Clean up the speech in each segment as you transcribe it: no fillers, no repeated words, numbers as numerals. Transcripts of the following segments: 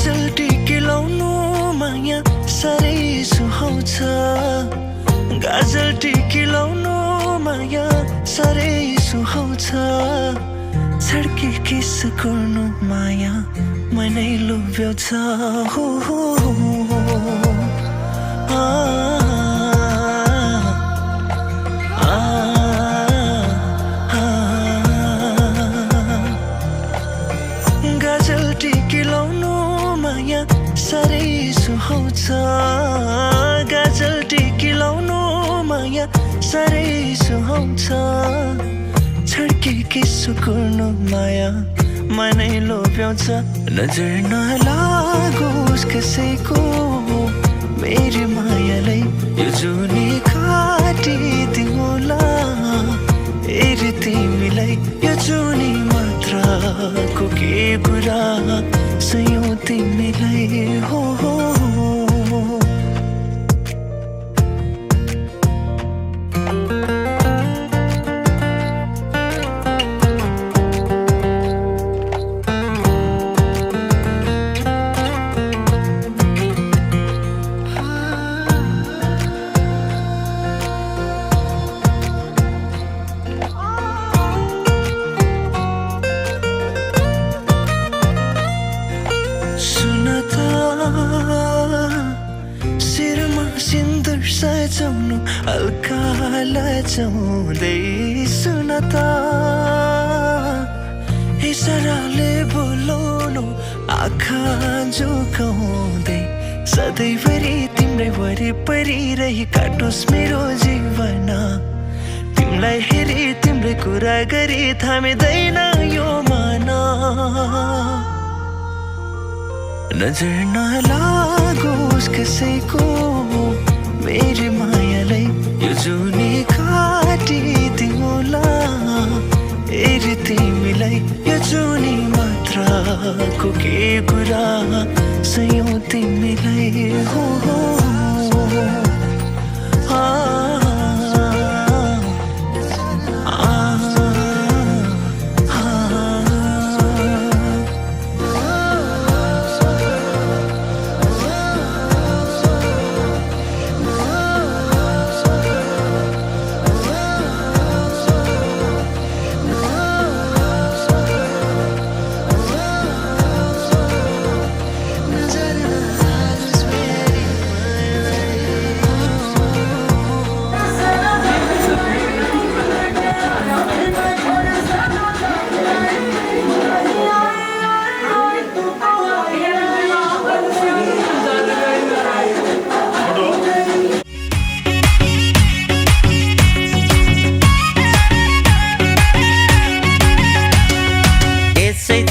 गजल टिकी लाउनु माया साह्रै सुहाउँछ गजल टिकी लाउनु माया साह्रै सुहाउँछ छड्के किस गर्नु माया मनै लोभ्याउँछ हो गजल टिकी लाउनु माया साह्रै सुहाउँछ गजल टिकी लाउनु माया साह्रै सुहाउँछ छड्के किसो गर्नु माया मनै लोभ्याउँछ नजर नलागोस् कसैको मेरी मायालाई यो जुनी काटिदिउँला हेरी तिमीलाई यो जुनी मात्रको के कुरा सयौँ तिमीलाई हो शिरमा सिन्दुर सजाउनु हल्का लजाउँदै सुन त इसाराले बोलाउनु आँखा झुकाउँदै सधैँभरि तिम्रै वरिपरि रही काटोस् मेरो जीवन तिमीलाई हेरी तिम्रै कुरा गरी थामिँदैन यो मन नजर नलागोस् कसैको मेरी मायालाई यो जुनी काटिदिउँला हेरी तिमीलाई यो जुनी मात्रको के कुरा सयौँ तिमीलाई हो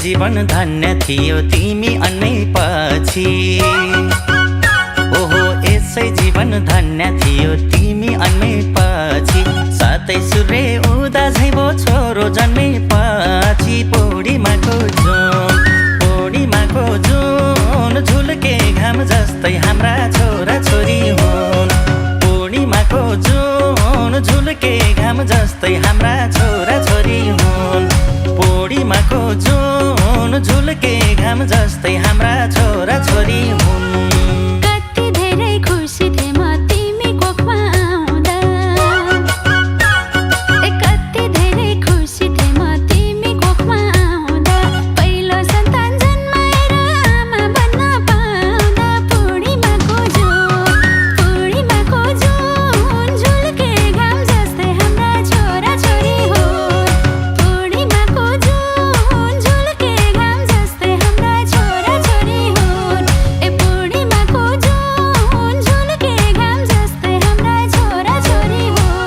जीवन धन्य थियो तिमी अन्नै पछि ओहो यसै जीवन धन्य थियो तिमी अन्नै पछि सातै सूर्य उदा झैबो छोरो जन्मै पछि पूर्णिमाको जुन झुल्के घाम जस्तै हाम्रा छोरा छोरी हुन् पूर्णिमाको जुन झुल्के घाम जस्तै हाम्रा छोरा छोरी हुन् पूर्णिमाको जुन झुल्के घाम जस्तै हाम्रा छोरा छोरी हुन् कति धेरै खुसी थिए म तिमी कोखमा आउँदा कति धेरै खुसी थिए म तिमी कोखमा आउँदा पहिलो सन्तान जन्माएर आमा बन्न पाउँदा पूर्णिमाको जुन झुल्के घाम जस्तै हाम्रा छोरा छोरी हुन् पूर्णिमाको जुन झुल्के घाम जस्तै हाम्रा छोरा छोरी हुन् पूर्णिमाको जुन झुल्के घाम जस्तै हाम्रा छोरा छोरी हुन्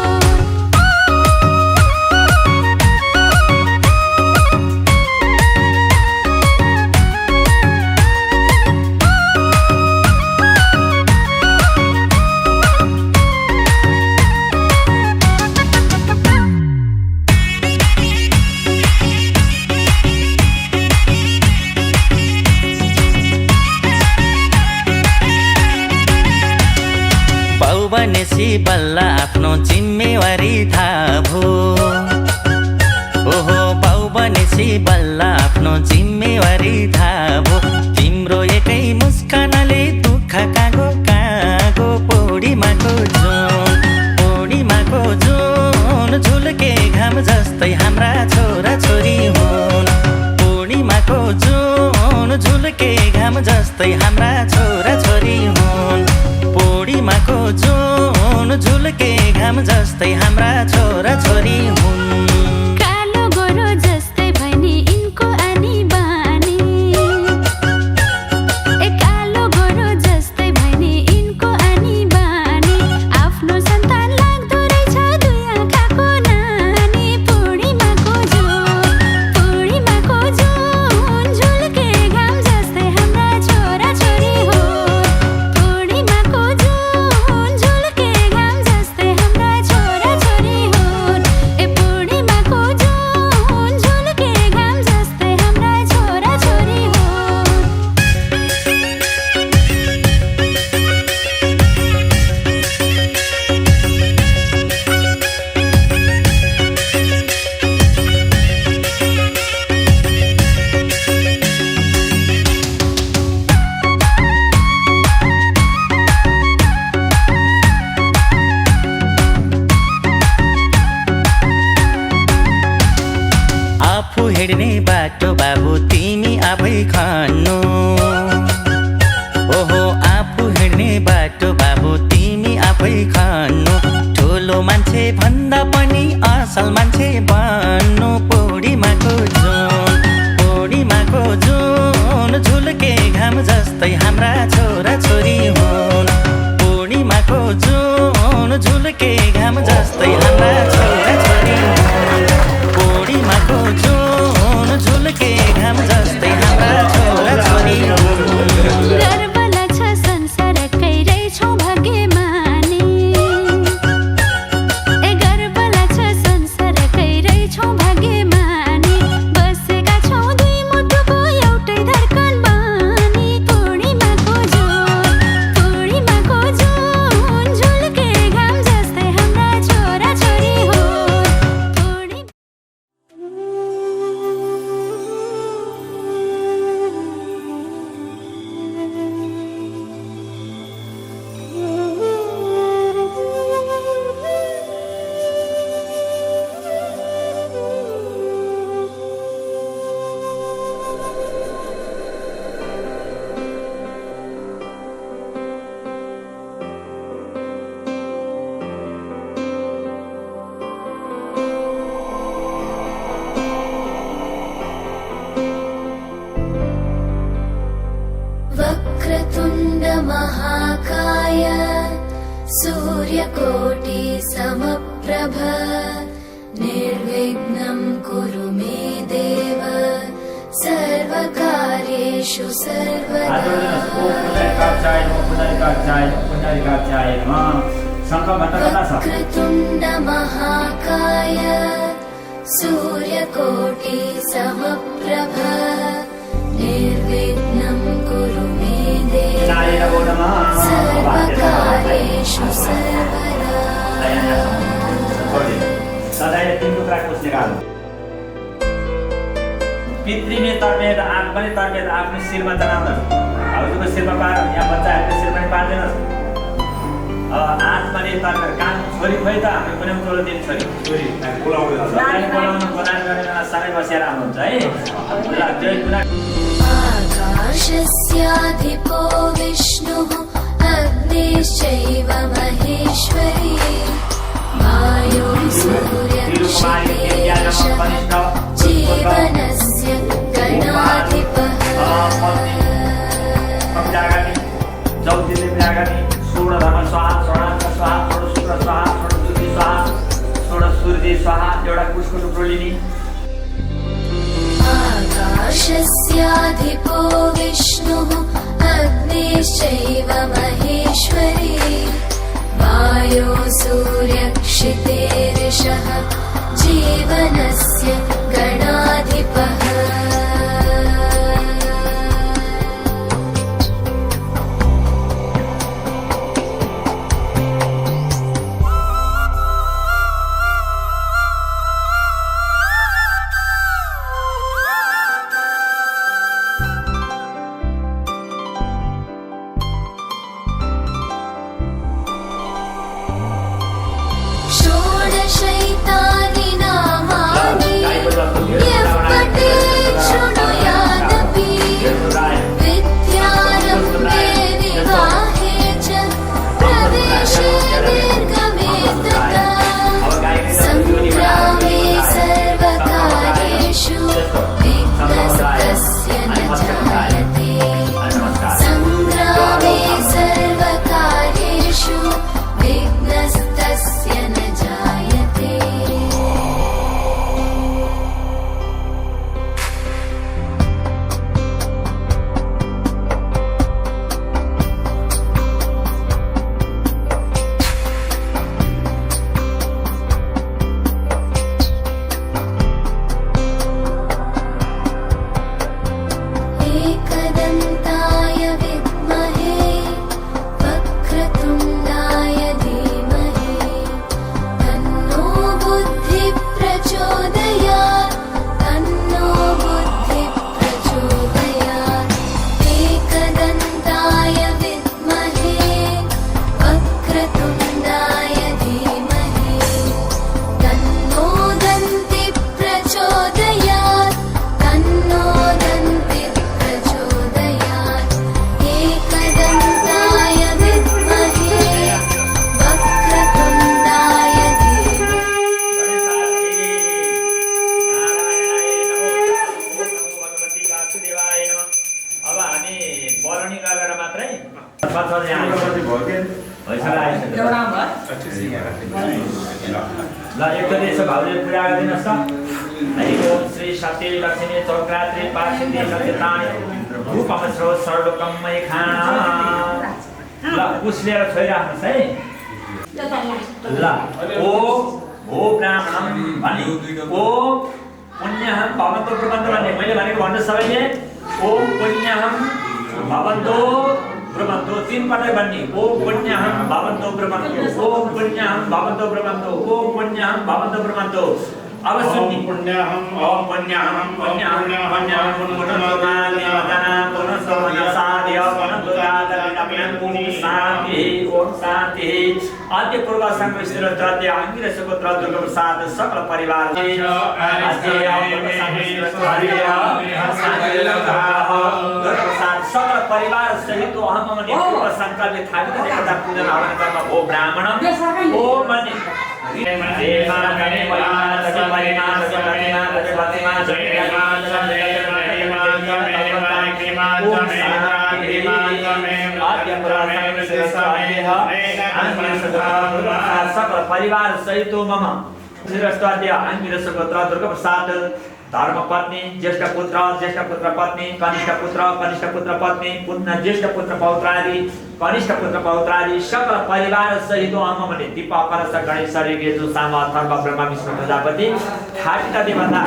बाउ बनेसी बल्ल आफ्नो जिम्मेवारी थाहा भो ओहो बाउ बनेसी बल्ल आफ्नो जिम्मेवारी थाहा भो तिम्रो एकै छोरा छोरी हुन् पूर्णिमाको जुन झुल्के घाम जस्तै हाम्रा छोरा छोरी हुन् पूर्णिमाको जुन झुल्के घाम जस्तै हाम्रा छोरा छोरी हुन् कालो गोरो जस्तै भनी यिनको आनी बानी कालो गोरो जस्तै भनी यिनको आनी बानी आफ्नो सन्तान लाग्दो रहेछ दुई आँखाको नानी पूर्णिमाको जुन झुल्के घाम जस्तै हाम्रा छोरा छोरी हो पूर्णिमाको जुन झुल्के घाम जस्तै हाम्रा छोरा छोरी हुन् पूर्णिमाको जुन झुल्के घाम जस्तै हाम्रा छोरा छोरी हुन् आफू हिँड्ने बाटो बाबु तिमी आफै खन्नु ओहो आफू हिँड्ने बाटो बाबु तिमी आफै खन्नु ठुलो मान्छे भन्दा पनि असल मान्छे बन्नु पूर्णिमाको जुन झुल्के घाम जस्तै हाम्रा छोरा छोरी हुन् पूर्णिमाको जुन झुल्के घाम जस्तै हाम्रा छोरा छोरी हुन् पूर्णिमाको जुन झुल्के घाम जस्तै हाम्रा छोरा छोरी हुन् गर्व लाग्छ संसारकै रहेछौ भाग्यमानी गर्व लाग्छ संसारकै रहेछौ भाग्यमानी बसेका छौ दुई मुटुको एउटै धड्कन बानी पूर्णिमाको जुन झुल्के घाम जस्तै हाम्रा छोरा छोरी हो वक्रतुण्ड महाकाय सूर्यकोटि समप्रभ निर्विघ्नं कुरु मे देव सर्वकार्येषु सर्वदा वक्रतुण्ड महाकाय सूर्यकोटि समप्रभ निर्विघ्नं कुरु मे देव सर्वकार्येषु सर्वदा पितृले तर्मेर आत्माले तर्मेर आफ्नो शिरमा तनाउँदछ हजुरको शिरमा पार यहाँ बच्चाहरूको शिरमा पनि पार्दैनस् आत्माले तर्मेर काम छोरी खोइ त हामी पनि चोलो दिन छोरी बोलाउनु बनाएर गरेर सबै बसेर आउनुहुन्छ है ल जय गुना आकाशस्याधिपो विष्णुः अग्निश्चैव महेश्वरी वायुं सूर्यक्षितेशः जीवनस्य गणाधिपः एउटा कुशको टुक्रो लिने आकाशस्याधिपो विष्णुः अग्निश्चैव महेश्वरी वायो सूर्यक्षितेरिषः जीवनस्य गणाधिपः धरणी गरेर मात्रै ल एकचोटि यसो भाउले पूजा गरिदिनुहोस् त। ओम श्री सत्य लक्ष्मी चौक्रात्री पार्थिवी सत्यताणी रूपम स्रोत सर्वलोकमय खाना। ल पुस लिएर छोइराख्नुहोस् है। ल ओम हो ब्राह्मणम भने ओम पुण्यहम भवन्तो ब्रह्मन्तो भन्ने मैले भनेको भन्नुहोस् सबैले। ओम पुण्यहम भवन्तो ब्रह्मन्तो 3 पटक भन्ने। ओम पुण्यहम भवन्तो ब्रह्मन्तो ओम पुण्यहम भवन्तो ब्रह्मन्तो ओम पुण्यहम भवन्तो ब्रह्मन्तो। अब सुन्नी पुण्यहम ओम पुण्यहम पुण्यहम पुण्यहम पुण्यमानि वदना पुनस्समनसाद्य पुनद्वादविनप्यं शान्ति ओम शान्ति। आद्य पूर्व संविष्णु तृतीय अंगिर सुपुत्र दुर्गा प्रसाद सकल परिवार सकल परिवार सहित अहम मने पूर्व संकल्प थापित देवता पूजन हवन कर्म ओ ब्राह्मणम ओ मने देवा गणे परिवार सहित परिवार सहित प्रतिमा प्रतिमा सकल परिवार सहित मम श्रीरस्वाद्य अंगिर सुपुत्र दुर्गा प्रसाद धर्म पत्नी ज्येष्ठ पुत्र पत्नी कनिष्ठ पुत्र पत्नी पुत्र ज्येष्ठ पुत्र पौत्रादि कनिष्ठ पुत्र पौत्रादि सकल परिवार सहित अहमले दीपकर गणेश गेजु साम अथर्व ब्रह्मा विष्णु प्रजापति ठाटिका देवता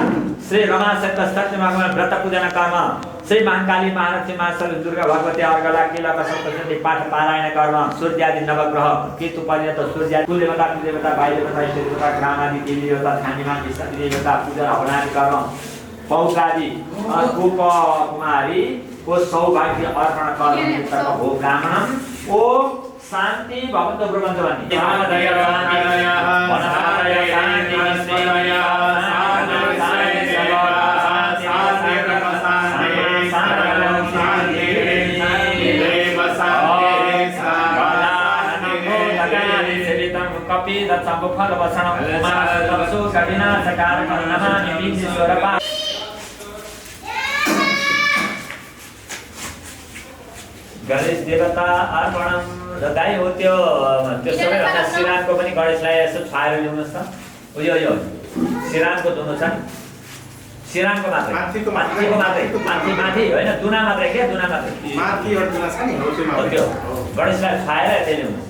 श्री रमाशंकर सत्यभामा व्रत पूजन कर्म श्री महाकाली महालक्ष्मी महासरस्वती दुर्गा भगवती अर्गला किलक सप्तशती पाठ पारायण कर्म सूर्यादि नवग्रह केतु पर्यत सूर्य कुलदेवता कुलदेवता भाइ देवता इष्ट देवता ग्रामादि देवी देवता ध्यानमा विष्णु देवता पूजा हवनादि कर्म पौत्रादि गोप कुमारी को सौभाग्य अर्पण कर्म हो ब्राह्मणम ओ शान्ति भवन्तो ब्रह्मन्तो भन्ने कपि दत्सम्भो फल वसनं मानसो कविनाशकार नमामि विश्वरपा। गणेश देवता अर्पणम दाइ हो त्यो सबैभन्दा श्रीरामको पनि गणेशलाई यसो छाएर ल्याउनुहोस् त। यो श्रीरामको धुनु छ नि श्रीरामको मात्रै माथिको माथि होइन दुना मात्रै के दुना मात्रै माथि एउटा दुना छ नि हो त्यो गणेशलाई छाएर यतै ल्याउनु।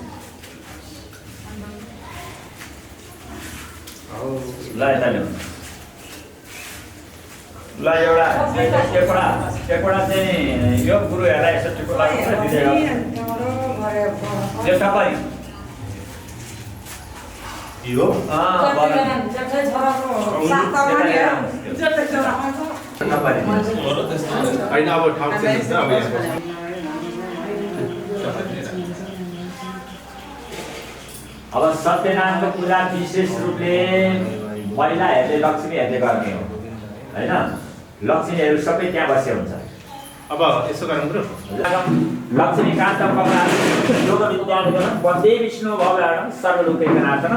ल यता ल्याउनु। ल एउटा टेकोडा चाहिँ यो गुरुहरूलाई यसो टेकोडा दिँदै यो सबै यो अब सत्यनारायणको पूजा विशेष रूपले महिलाहरूले लक्ष्मीहरूले गर्ने हो हैन। लक्ष्मीहरू सबै त्यहाँ बसे हुन्छ। अब यसो गरौँ लक्ष्मीकान्त योग विद्यालय वन्दे विष्णु भगवान् सर्वलोकैकनाथन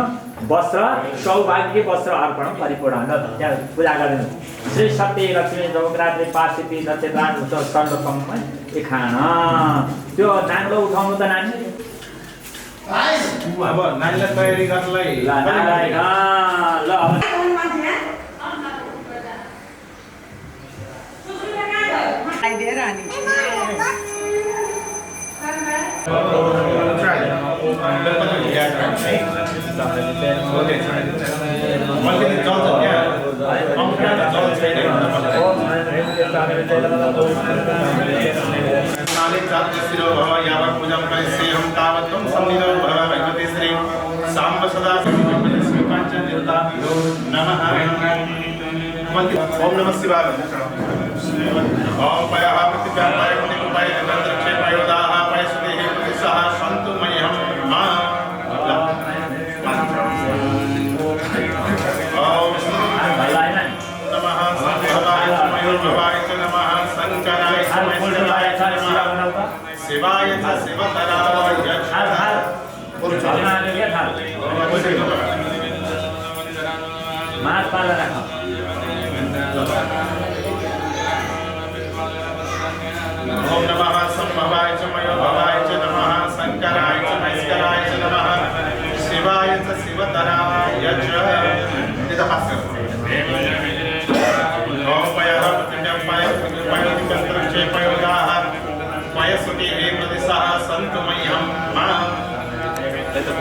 वस्त्र सौभाग्य वस्त्र अर्पण परिपूर्ण त्यहाँ पूजा गरिदिनु। श्री सत्य लक्ष्मी चौक्रात्री पार्थिवी नक्षत्रान सर्वकम खान त्यो नाङ्लो उठाउनु त नानी अब नानीलाई तयारी गर्नलाई ल ओम नमः शिवाय। ओम पयः प्रतिप्याय कुनिकुपाय नंद्रक्षे पयोदाः पयसुदेः प्रतिसः सन्तु मह्यं मा। ओम नमः संभवाय मयूरभवाय च नमः शंकराय महेश्वराय च नमः शिवाय च शिवतराय मात पाला राख। ओम नमः संभवाय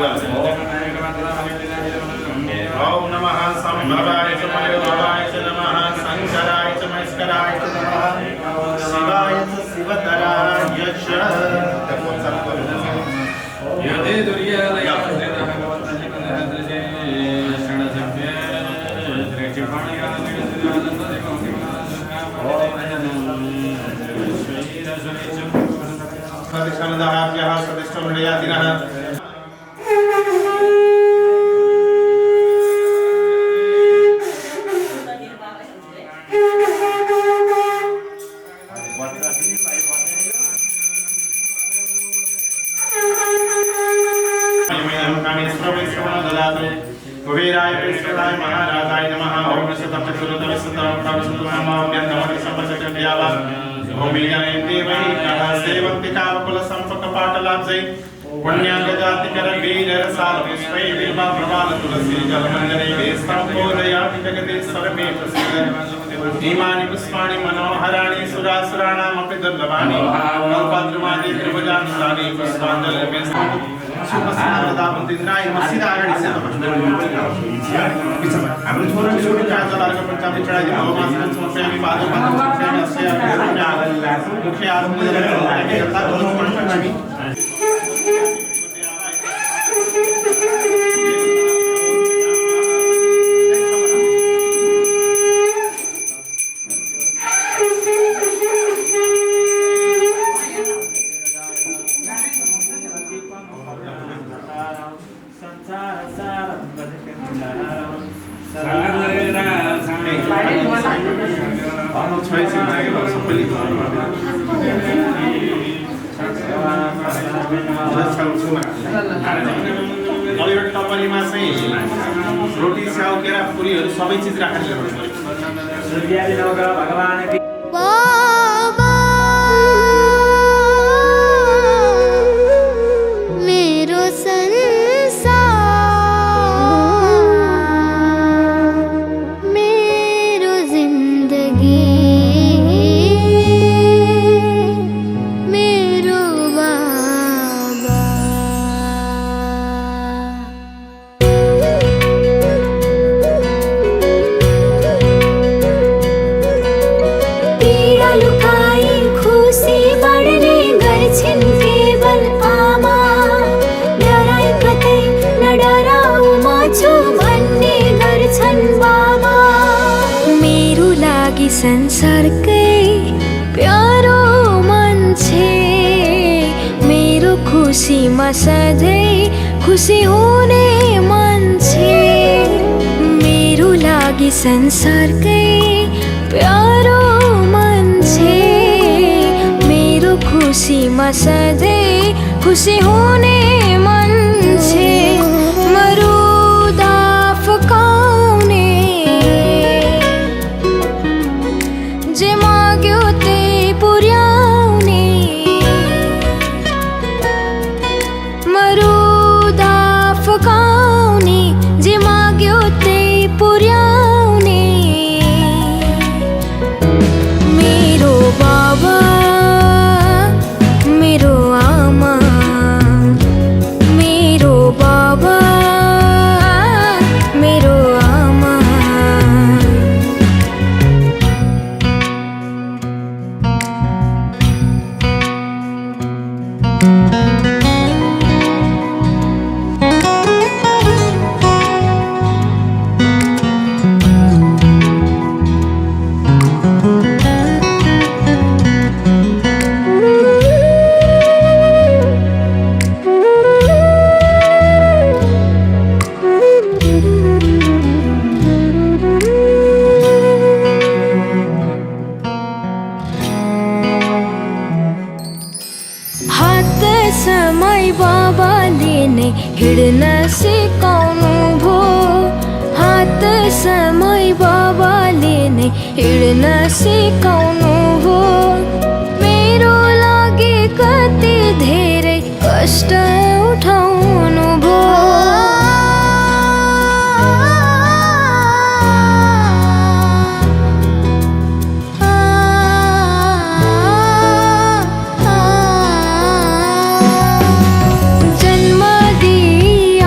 ओम नमः संभवाय च मयोभवाय च नमः शंकराय च महेश्वराय च नमः शिवाय च शिवतराय च यदे दुर्यालया सदिष्टमदाभ्यः सदिष्टमृयादिनः कुबेराय विष्णुराय महाराजाय नमः ओम शतपतिरुद्रविशतमृतविशतममाव्यन्दमतिसंपचक्रव्यावा भूमिजने देवै कः सेवन्ति कामकुलसम्पकपाटलाब्जै पुण्याङ्गजातिकरवीररसालपुष्पै बिल्वा प्रवाल तुलसी जलमञ्जने वेस्ताम्बोदयामि जगते सर्वे प्रसीद इमानि पुष्पाणि मनोहराणि सुरासुराणामपि दुर्लभानि कल्पद्रुमादि त्रिभुजानुसारि पुष्पाञ्जलिर्वेस्ताम् सुपस्नादावन्तिन्द्राय मस्जिद अगाडि हाम्रो छोरा छोरी काजलहरुको पञ्चामृत चढाइदिनु भगवान् समर्पयामि पादोपादं समर्पयामि अस्य मुख्य आरम्भ टपलीमा चाहिँ रोटी स्याउ केरा पुरीहरू सबै चीज राखेर ल्याउनु पर्यो बाबा मेरो संसार मेरो जिन्दगी मेरो बाबा पीडा लुकाई खुसी बढ्ने गर्छिन् केवल आमा डराई कतै नडराऊ म छु भन्ने गर्छन् बाबा मेरो लागि संसारकै प्यारो मान्छे मेरो खुसीमा सधैँ खुसी हुने मान्छे मेरो लागि संसारकै प्यारो मान्छे मेरो खुसीमा सधैँ खुसी हुने मान्छे मरुदा फकाउने जे माग्यो त्यही पुर्याउने मरुदा फकाउने जे माग्यो त्यही पुर्याउने मेरो बाबा मेरो आमा मेरो बाबा मेरो आमा हात समय बाबाले नै हिँड्न सिकाउनु भो हात समय बाबाले नै हिँड्न सिकाउनु भो मेरो लागि कति धेरै कष्ट उठाउनु भो जन्म दिई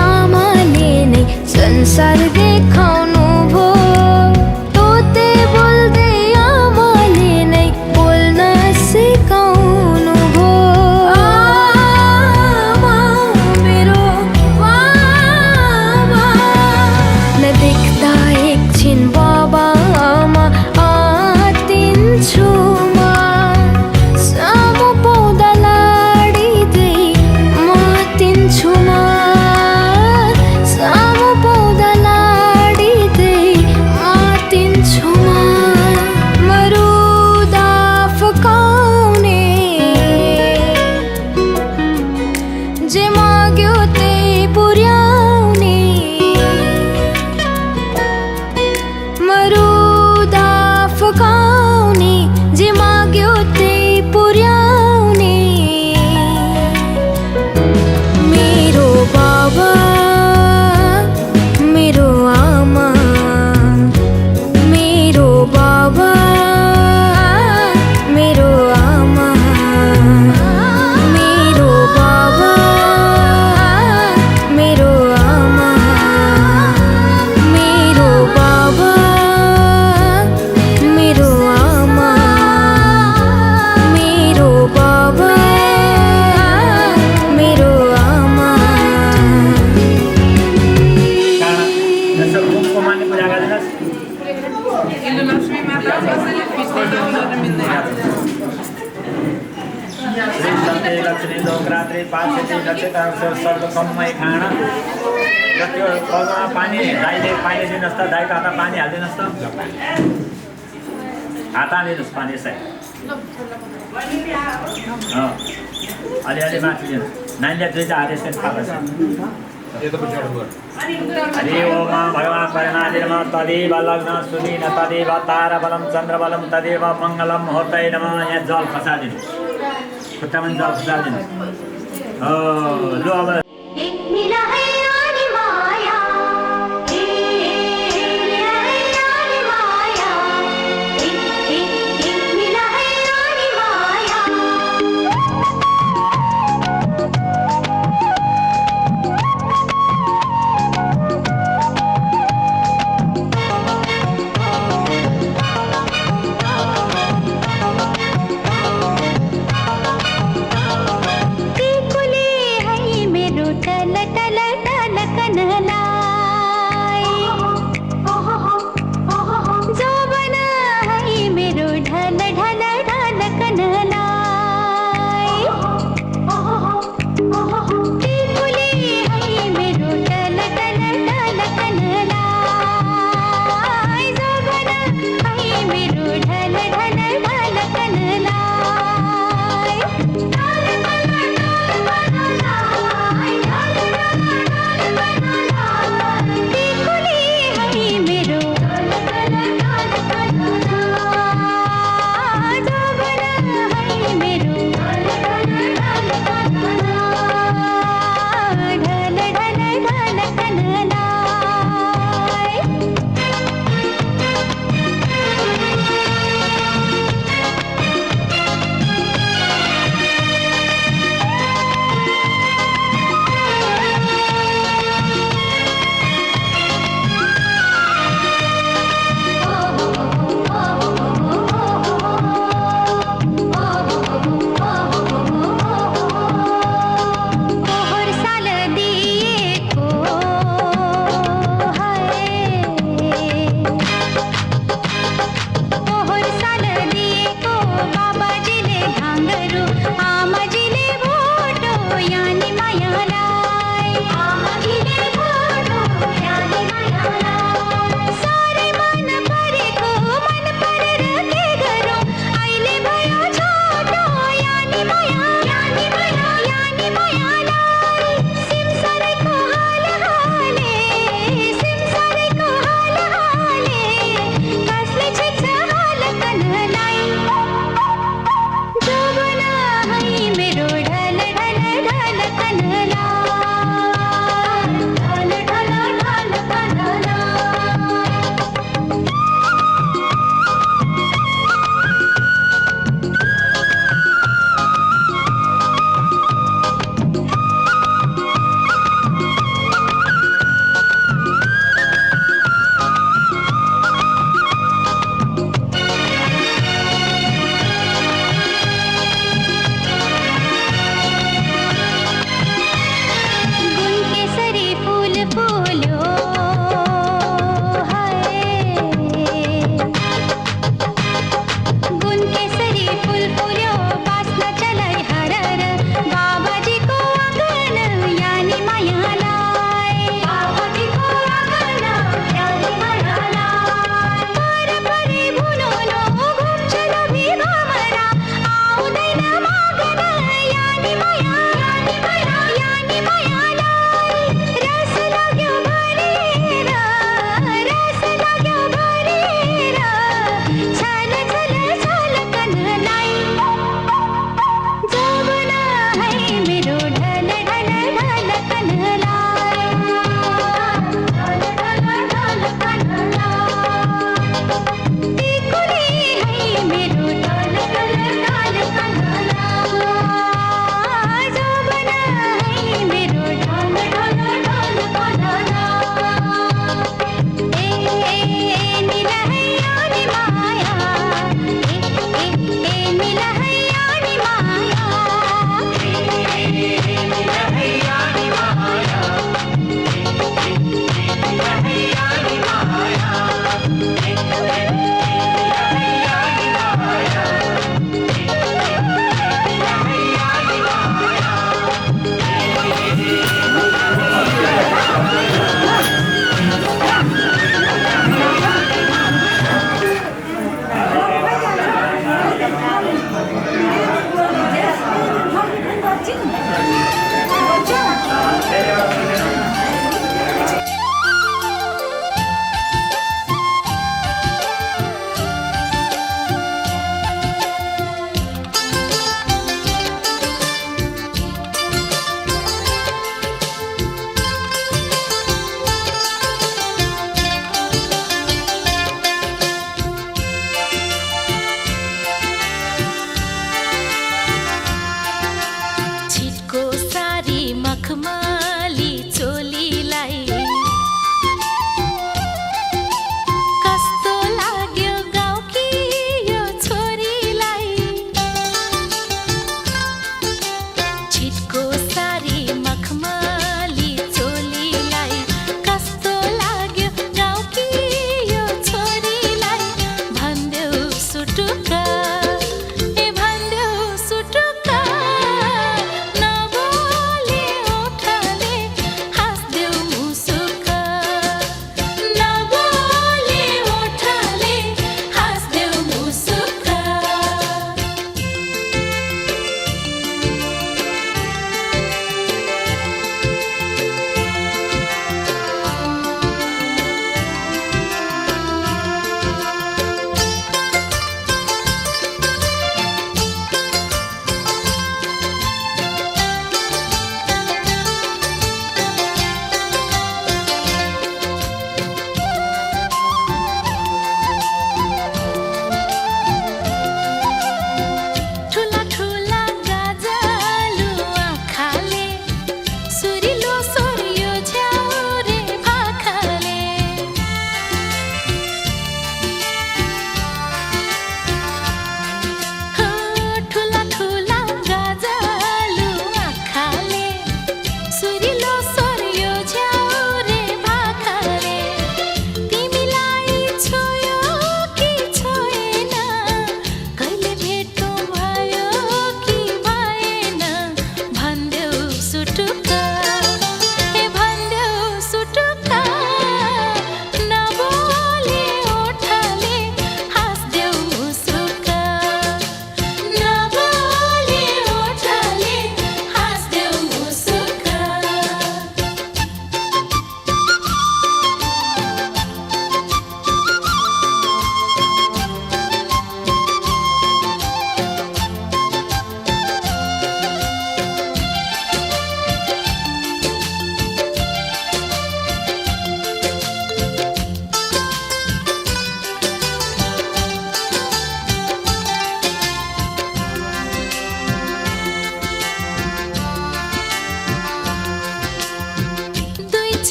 शान्ति लक्ष्मी लोकरात्रि पार्थिवी लक्ष्यता सर्वकम्मै खाना र त्यो कलमा पानी दाइले पानी दिनुहोस् त दाइको हातमा पानी हालिदिनुहोस् त हात हालिदिनुहोस् पानी यसै अलिअलि माथि दिनु नानीले दुईटा हात यसरी थाहा छ हरि ओम भगवान् परमात्मा नमः तदेव लग्न सुदीन तदेव ताराबलं चन्द्रबलं तदेव मङ्गलं मुहूर्तै नमः यहाँ जल खसालिदिनु खुट्टामा जल खसालिदिनु लु अब मेरो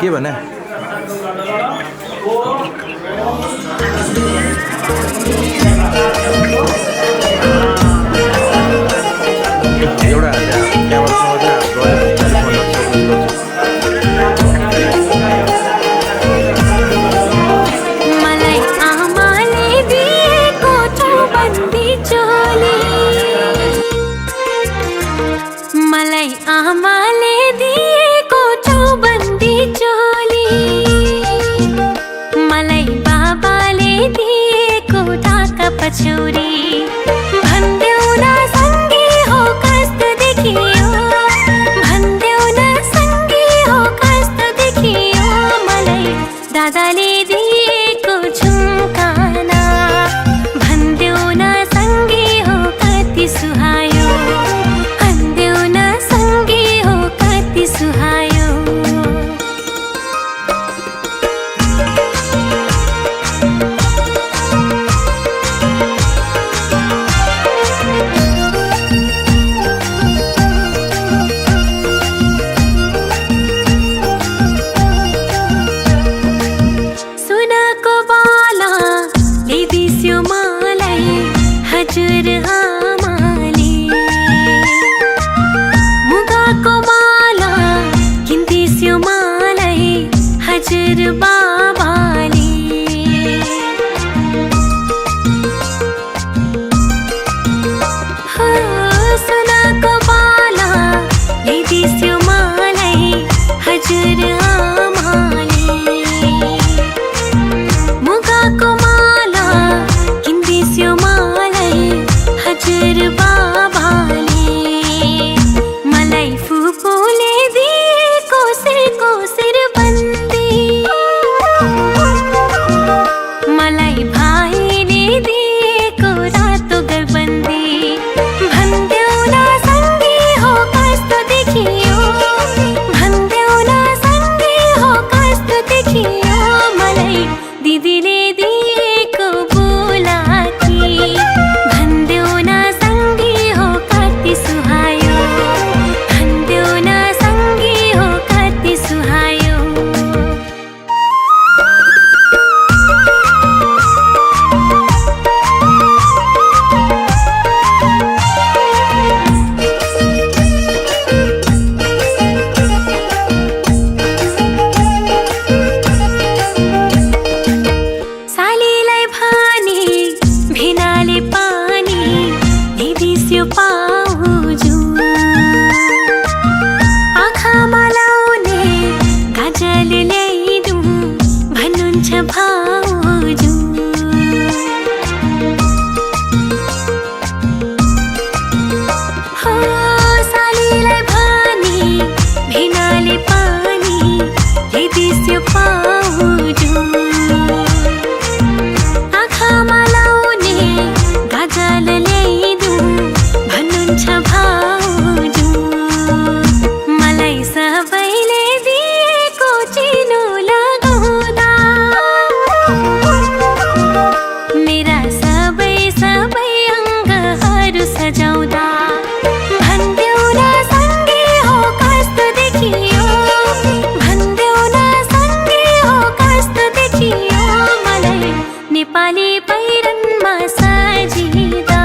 के भने एउटा मलाई आमाले दिएको चौबन्दी चोली मलाई आमाले दिएको चौबन्दी चोली मलाई बाबाले दिएको ढाका पछौरी भन्देऊ न सँगै हो कस्तो देखियो भन्देऊ न सँगै हो कस्तो देखियो मलाई दादाले दिएको झुम्काना भन्देऊ न सँगै हो कति सुहायो भन्देऊ न सँगै हो कति सुहायो सुनको बाला ल्याइदिस्यो मलाई हजुर आमाले मुगाको माला किन्दिस्यो मलाई हजुर बाबाले सुनको बाला ल्याइदिस्यो मलाई हजुर आमाले मुगाको माला किन्दिस्यो मलाई हजुर बाबाले मलाई फुपूले दिएको शिरबन्दी मलाई भाइले दिएको रातो गरबन्दी भन्देऊ न सँगै हो कस्तो देखियो भन्देऊ न सँगै हो कस्तो देखियो मलाई दिदीले दिएको बुलाकी भन्देऊ न सँगै हो कति सुहायो भन्देऊ न सँगै हो कति सुहायो सालीलाई भानी भिनाले पानी ल्याइदिस्यो पाउजु आँखामा लाउने काजल ल्याइदिउँ भन्नुहुन्छ भाउजु हो सालीलाई भानी भिनाले पानी ल्याइदिस्यो पाउजु आँखामा लाउने गाजल ल्याइदिउँ भन्नुहुन्छ भाउजु मलाई सबैले दिएको चिनो लगाउँदा मेरा सबै अङ्गहरू सजाउँदा भन्देऊ न सँगै हो कस्तो देखियो भन्देऊ न सँगै हो कस्तो देखियो मलाई नेपाली पहिरनमा सजिदा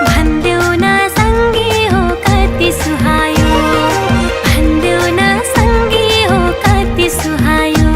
भन्देऊ न सँगै हो कति सुहायो भन्देऊ न सँगै हो कति सुहायो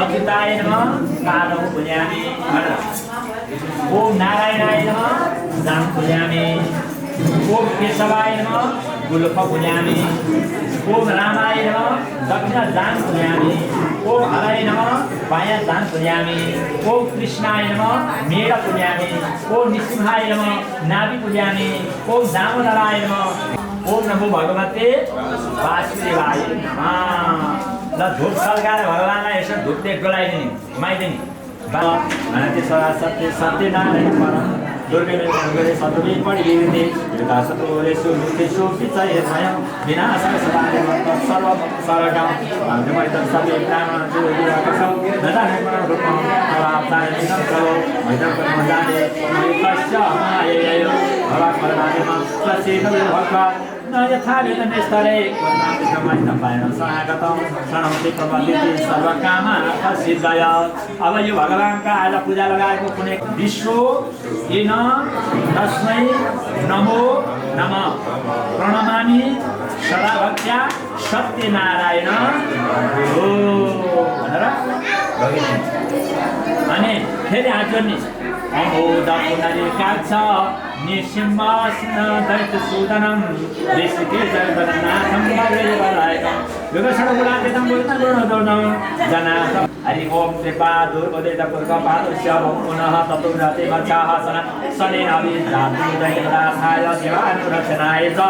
अच्युताय नमः कालौ भुजामि ओम नारायणाय नमः जाम भुजामि ओम केशवाय नमः गुलफ भुजामि ओम रामाय नमः दक्षिण जाम भुजामि ओम हराय नमः बायाँ जाम भुजामि ओम कृष्णाय नमः मेढ भुजामि ओम निसिंहाय नमः नाभि भुजामि ओम दामोदराय नमः ओम नमो भगवते वासुदेवाय नमः। ल धूप सल्काएर भगवान्लाई यसो धूपले डोलाइदिने घुमाइदिने सत्य सत्यनारायण परम दुर्गे गरे सतुले परिगिरिते यता सतुरेषु मुक्तेषु विचयेमयं विनाशः सदाय सर्व सरगम अन्तिमैतं सबै प्राणं जुदिराकसौ नदानेपरं रूपं तवाप्तायं करो मैतं कर्मजाने मैतस्य मायेयो भवात्मनादेव प्रसीद भगवान् न यथा वेदनेस्तरे कर्मादिकमैतपायन सनागतं शरणन्ति प्रबन्धिति सर्वकामार्थसिद्धय। अब यो भगवानका आज पूजा लगाएको कुनै विश्व येन तस्मै नमो नमः प्रणमामि सदा भक्त्या सत्यनारायण हो भनेर अनि फेरि हात जोड्ने अमोद पुनरिकाक्ष निसिंहासन दैत्यसूदनं ऋषिकेशनाथं भगवदायकं योगक्षणगुणातीतं गुणदोर्णं जनाथं हरि ओम कृपा दुर्गोदितपूर्वपादस्य पुनः ततुरते वचासन शनेन अभिजातुदैवदासाय शिवानुरक्षणाय च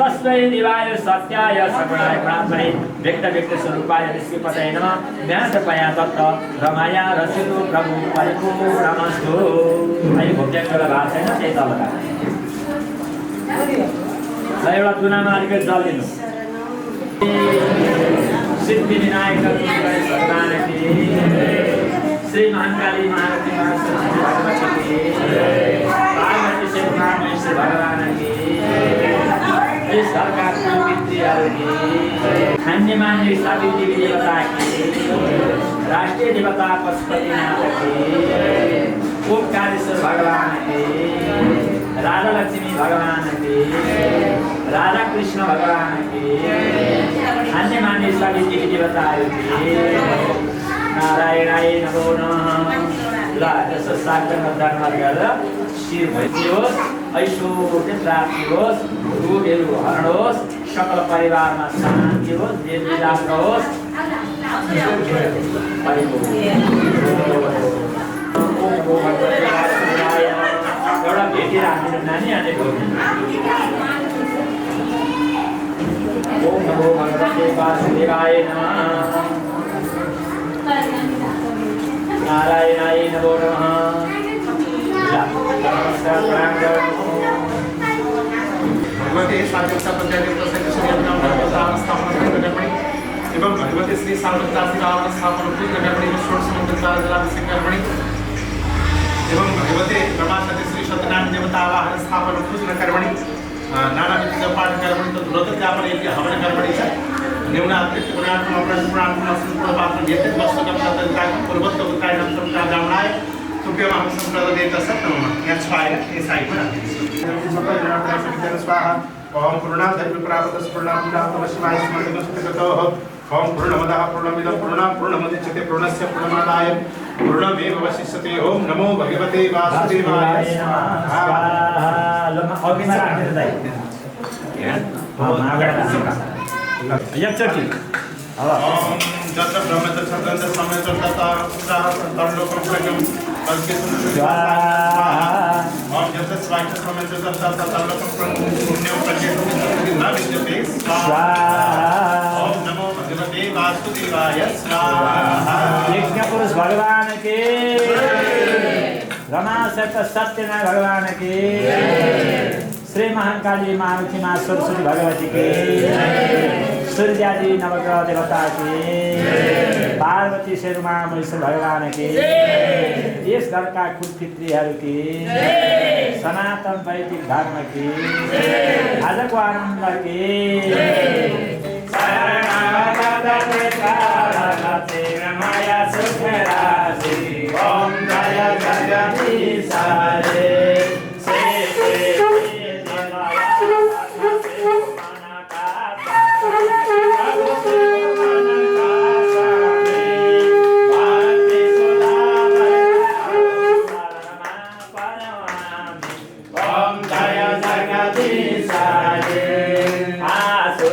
तस्मै दिवाय सत्याय सगुणाय प्रात्मने व्यक्तस्वरूपाय ऋषिपतये नमः व्यासपया दत्त रमाया रसिलो प्रभु परिपूर्णमस्तु। अहिले भोग्यको भाग छैन त्यही तल एउटा चुनामा अलिकति जल दिनु सिद्धि विनायक भगवान की श्री महाकाली महारती सरस्वती भगवती की पार्वती से महेश्वर भगवान की इस सरकार की अन्य मान्य सभी देवी देवता की राष्ट्रीय देवता पशुपतिनाथ की ओंकारेश्वर भगवान की राधा लक्ष्मी भगवान की राधा कृष्ण भगवान की अन्य मान्य सभी देवी देवताओं की नारायणाय नमो नमः। ल यसो साक्ष्य धन्यवाद गरेर शिर भइदियोस् ऐश्वर्य प्राप्ति होस् रोगहरू हरणोस् सकल परिवारमा शान्ति होस् देव विलास रहोस्। एउटा भेटी राखिदिनु नानी अनि ओम नमो भगवते वासुदेवाय नमः नारायणाय नमो नमः। भगवते साधुता एवं भगवते श्री साधुता स्थापन एवं भगवते रमापति श्री सत्यनारायण देवता आवाहन स्थापन पूजन कर्मणि नाना विधि पाठ कर्मणि तो व्रत ज्ञापन यज्ञ हवन कर्मणि च न्यूनातिरिक्त गुणात्म प्रणात्म संप्रपात्र यते वस्तुकम तत्काल पूर्वत्व उत्कायनम संप्रा जामनाय तुभ्यमहं संप्रददेत सत्तम यच्छाय एसाई गुण स्वाहा ओम पूर्णाधर्म प्राप्त पूर्णात्म शिवाय स्मृतिगतः ओम पूर्णमदः पूर्णमिदं पूर्णमुदच्यते पूर्णस्य पूर्णमादाय पूर्णमेवावशिष्यते। ओम नमो भगवते वासुदेवाय जत्र ब्रह्मचर्य सदंत समय तथा तर्लोकं प्रज्ञं ओम जत्र स्वाक्ष समय तथा तर्लोकं पुण्यं प्रज्ञं न विद्यते स्वाहा। ओम नमो भगवते वासुदेवाय स्वाहा। यज्ञ पुरुष भगवान के रमा सत्यनारायण भगवान के श्री महाकाली महालक्ष्मी माँ सरस्वती भगवती के सूर्यादि नवग्रह देवता के पार्वती शेरुमा महेश्वर भगवान के यस घरका कुलपितृहरू के सनातन वैदिक धर्म के आजको आनन्द के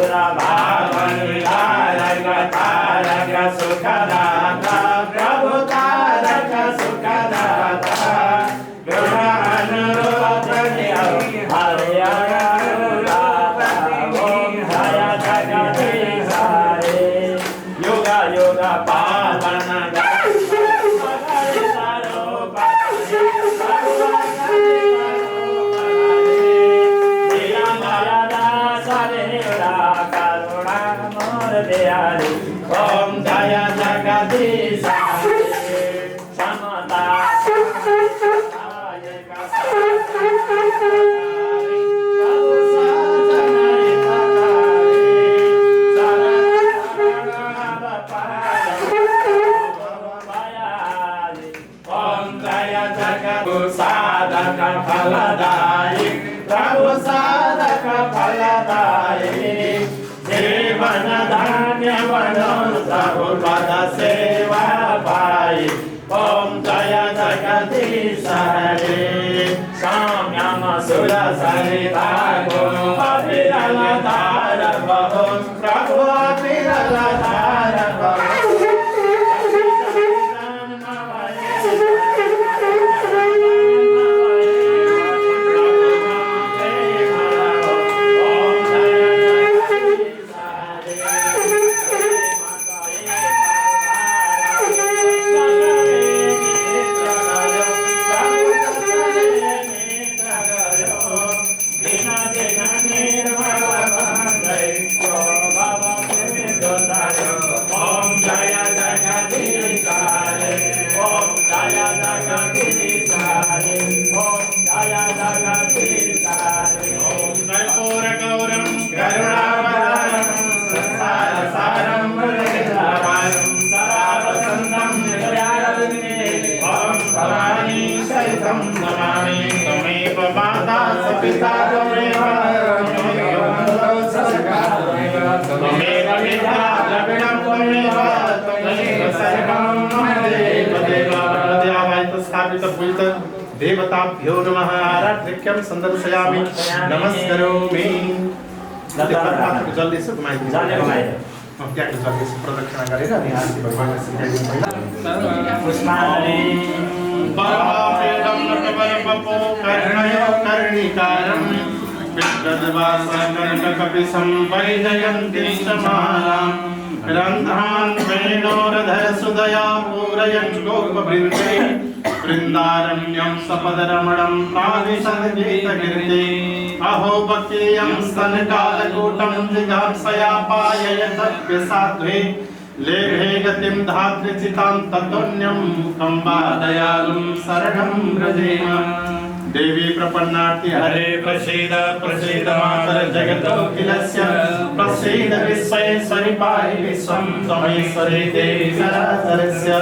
भावनी तारक तारक सुखदाता प्रभु तारक सुखदाता योगा योगा पावन ओम जय जगदीश समता साधक फलदायी प्रभु साधक फलदायी जीवन धान्य बनो प्रभु पद सेवा पाई ओम जय जगदीश हरे साम्यम सुर सरिता गो अविरल धार बहो प्रभु अविरल धार बहो देवताभ्यो नमः आराध्यक्यं संदर्शयामि नमस्करोमि जल्दी से घुमाइ त्यहाँको जल्दी से प्रदक्षिणा गरेर अनि आरती भगवानलाई सिकाइदिनु परमावेदं नटवरपपो कर्णयो कर्णिकारं विद्वद्वासकर्णकपिशं वैजयन्ती समालां रन्ध्रान् वेणोरधरसुदया पूरयन् गोपवृन्दे वृन्दारण्यं सपदरमणं प्राविशद्गीतकीर्ति अहो बकीयं स्तनकालकूटं जिघांसया पाययतप्य साध्वे लेभे गतिं धात्रिचितां ततोऽन्यं मुखं वा दयालुं शरणं व्रजेम देवी प्रपन्नार्ति हरे प्रसीद प्रसीद मातर जगतोऽखिलस्य प्रसीद विश्वेश्वरि पाहि विश्वं त्वमेश्वरी देवी सरासरस्य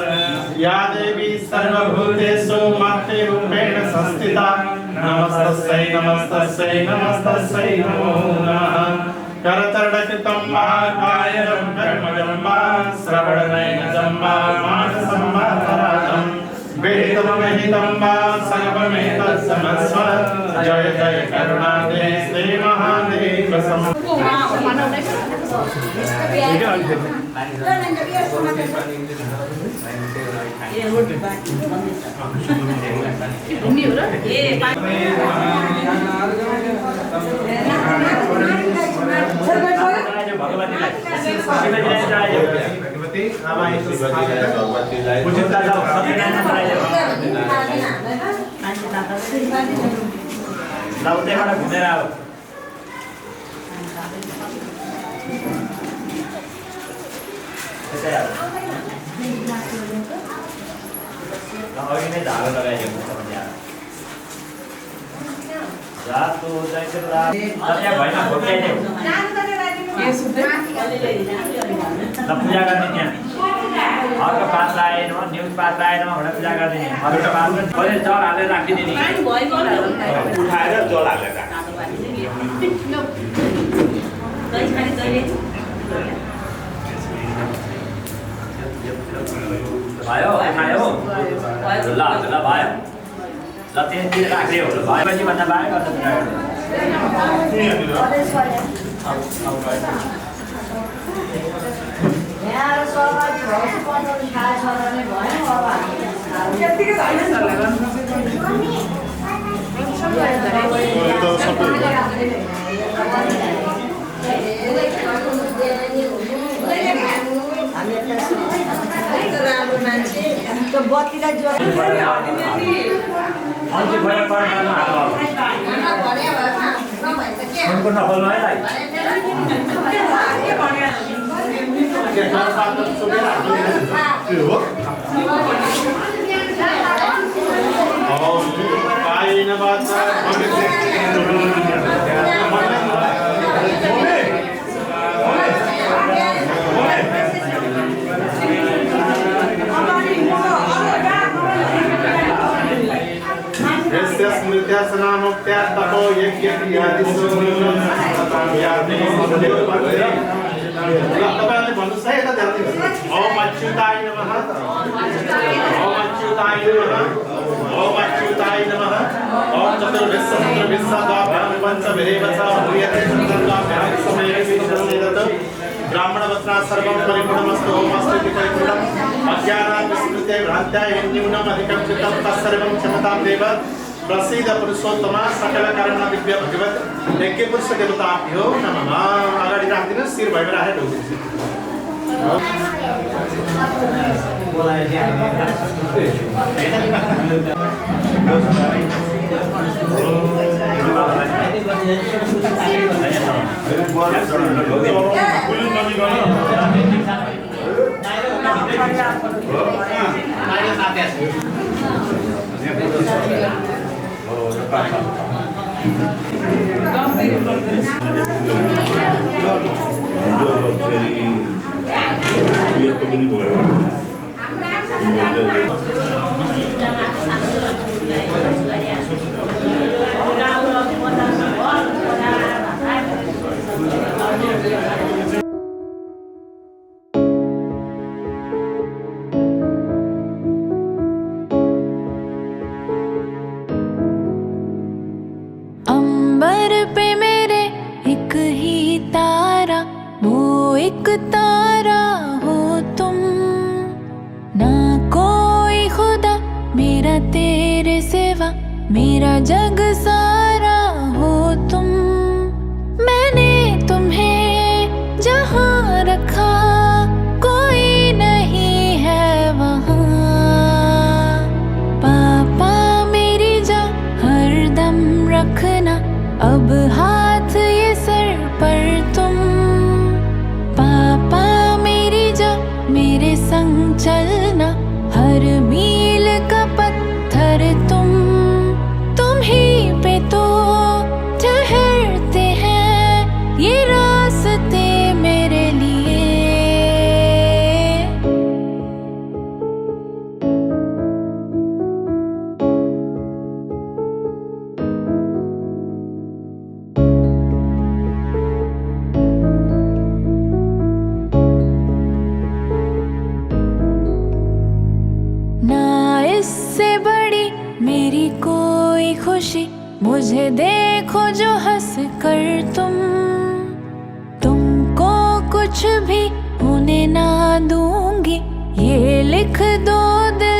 या देवी सर्वभूतेषु मातृरूपेण संस्थिता नमस्तस्यै नमस्तस्यै नमस्तस्यै नमो नमः करतर्णकृतं महाकायं कर्मजं वा श्रवणनयनं वा मानसं वा धराजं वेदमहितं वा सर्वमेतत्समस्व जय जय करुणादे श्री महादेव घुमेर आओ अघि नै धागो लगाइदिएको छ त्यहाँ रातो ज्याकेट त्यहाँ भएन भोट्याइदियो ल पूजा गर्ने त्यहाँ अर्को पात्र आएन न्युज पात्र आएन भनेर पूजा गरिदिने अर्को पात्र पहिले जल हालेर राखिदिने उठाएर जल हालेर भयो उठायो ल ल भयो ल त्यहाँतिर राख्यो भएपछि भन्दा भयो गर्दा उनको नबोल्नु है दाइ स्मृत्यासनामुक्त्यात्तपो यज्ञक्रियादिषु तपाईँहरूले भन्नुहोस् है यता ध्यान दिनुहोस् ओम अच्युताय नमः ओम अच्युताय नमः ओम अच्युताय नमः ओम चतुर्विंशतिर्विंशद्वाभ्यां पञ्चभिरेव च भूयते चतुर्भ्यां समये विशेषेदत् ब्राह्मणवत्ना सर्वं परिपूर्णमस्तु ओमस्तु इति परिपूर्णम् अज्ञानात् विस्मृत्यै भ्रान्त्या न्यूनम् अधिकं चित्तं तत्सर्वं क्षमतां देव प्रसीद पुरुषोत्तम सकल कारण दिव्य भगवत यज्ञ पुरुष देवताभ्यो नमः अगाडि राख्दिनु शिर भएर राखेर ढोग्दिनु अंबर पे मेरे एक ही तारा, वो एक तारा हो तुम। ना कोई खुदा मेरा तेरे सिवा, मेरा जग सारा हो तुम। मैंने तुम्हें जहाँ रखा कोई नहीं है वहाँ। पापा मेरी जा हरदम रखना, अब हाथ ये सर पर तुम। पापा मेरी जा मेरे संग चलना, हर मील का पत्थर तुम। तुम ही पे तो ठहरते हैं ये रास्ते मेरे लिए। ना इससे बड़ी मेरी कोई खुशी, मुझे देखो जो हंस कर तुम। तुमको कुछ भी होने ना दूंगी, ये लिख दो दिल